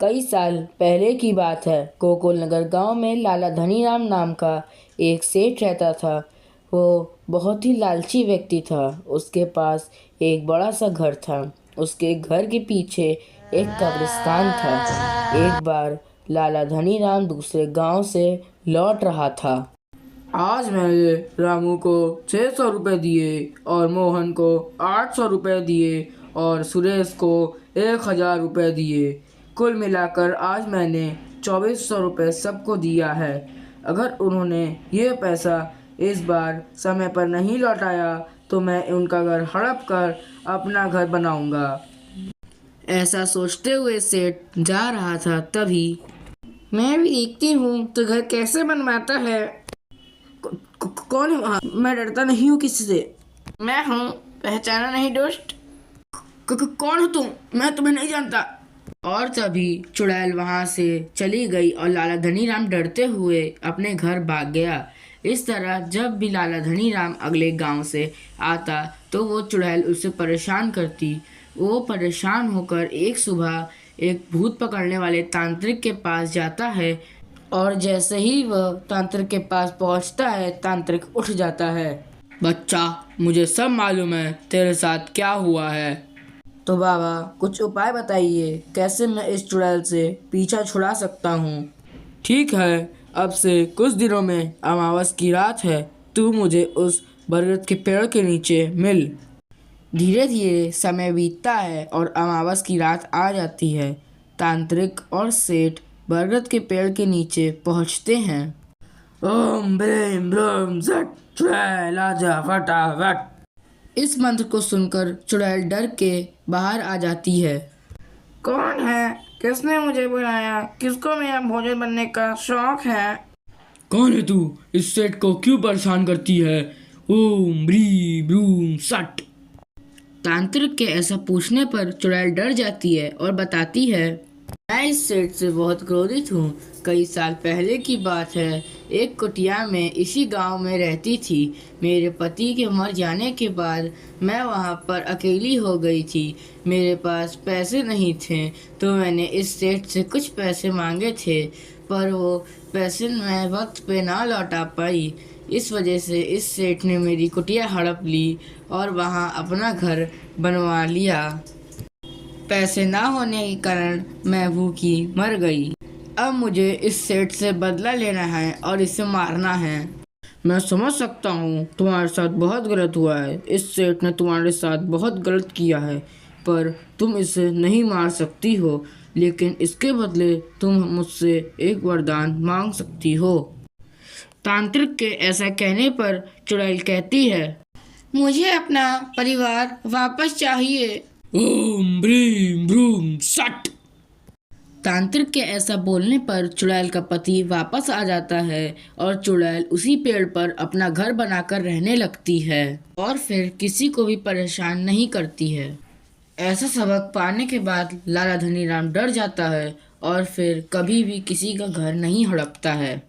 कई साल पहले की बात है। गोकुल नगर गांव में लाला धनीराम नाम का एक सेठ रहता था। वो बहुत ही लालची व्यक्ति था। उसके पास एक बड़ा सा घर था। उसके घर के पीछे एक कब्रिस्तान था। एक बार लाला धनीराम दूसरे गांव से लौट रहा था। आज मैंने रामू को 600 रुपये दिए और मोहन को 800 रुपये दिए और सुरेश को 1000 रुपये दिए। कुल मिलाकर आज मैंने 2400 रुपये सबको दिया है। अगर उन्होंने ये पैसा इस बार समय पर नहीं लौटाया तो मैं उनका घर हड़प कर अपना घर बनाऊंगा। ऐसा सोचते हुए सेठ जा रहा था, तभी मैं भी देखती हूँ तो घर कैसे बनवाता है। कौन है वहाँ? मैं डरता नहीं हूँ किसी से। मैं हूँ, पहचाना नहीं दोस्त? कौन हो तुम? मैं तुम्हें नहीं जानता। और तभी चुड़ैल वहां से चली गई और लाला धनीराम डरते हुए अपने घर भाग गया। इस तरह जब भी लाला धनीराम अगले गांव से आता तो वो चुड़ैल उसे परेशान करती। वो परेशान होकर एक सुबह एक भूत पकड़ने वाले तांत्रिक के पास जाता है और जैसे ही वह तांत्रिक के पास पहुंचता है, तांत्रिक उठ जाता है। बच्चा, मुझे सब मालूम है तेरे साथ क्या हुआ है। तो बाबा, कुछ उपाय बताइए, कैसे मैं इस चुड़ैल से पीछा छुड़ा सकता हूँ। ठीक है, अब से कुछ दिनों में अमावस की रात है। तू मुझे उस बरगद के पेड़ के नीचे मिल। धीरे धीरे समय बीतता है और अमावस की रात आ जाती है। तांत्रिक और सेठ बरगद के पेड़ के नीचे पहुंचते हैं। ओम ब्रीम ब्रूम झट, चुड़ैल आजा फटाफट। इस मंत्र को सुनकर चुड़ैल डर के बाहर आ जाती है। कौन है? किसने मुझे बुलाया? किसको मेरा भोजन बनने का शौक है? कौन है तू? इस सेठ को क्यों परेशान करती है? ओम ब्रीम ब्रूम सट। तांत्रिक के ऐसा पूछने पर चुड़ैल डर जाती है और बताती है, मैं इस सेठ से बहुत क्रोधित हूँ। कई साल पहले की बात है। एक कुटिया में इसी गांव में रहती थी। मेरे पति के मर जाने के बाद मैं वहां पर अकेली हो गई थी। मेरे पास पैसे नहीं थे तो मैंने इस सेठ से कुछ पैसे मांगे थे, पर वो पैसे मैं वक्त पे ना लौटा पाई। इस वजह से इस सेठ ने मेरी कुटिया हड़प ली और वहां अपना घर बनवा लिया। पैसे ना होने के कारण मैं भूखी मर गई। अब मुझे इस सेठ से बदला लेना है और इसे मारना है। मैं समझ सकता हूँ, तुम्हारे साथ बहुत गलत हुआ है। इस सेठ ने तुम्हारे साथ बहुत गलत किया है, पर तुम इसे नहीं मार सकती हो। लेकिन इसके बदले तुम मुझसे एक वरदान मांग सकती हो। तांत्रिक के ऐसा कहने पर चुड़ैल कहती है, मुझे अपना परिवार वापस चाहिए। ओम ब्रीम ब्रूम सट। तांत्रिक के ऐसा बोलने पर चुड़ैल का पति वापस आ जाता है और चुड़ैल उसी पेड़ पर अपना घर बनाकर रहने लगती है और फिर किसी को भी परेशान नहीं करती है। ऐसा सबक पाने के बाद लाला धनीराम डर जाता है और फिर कभी भी किसी का घर नहीं हड़पता है।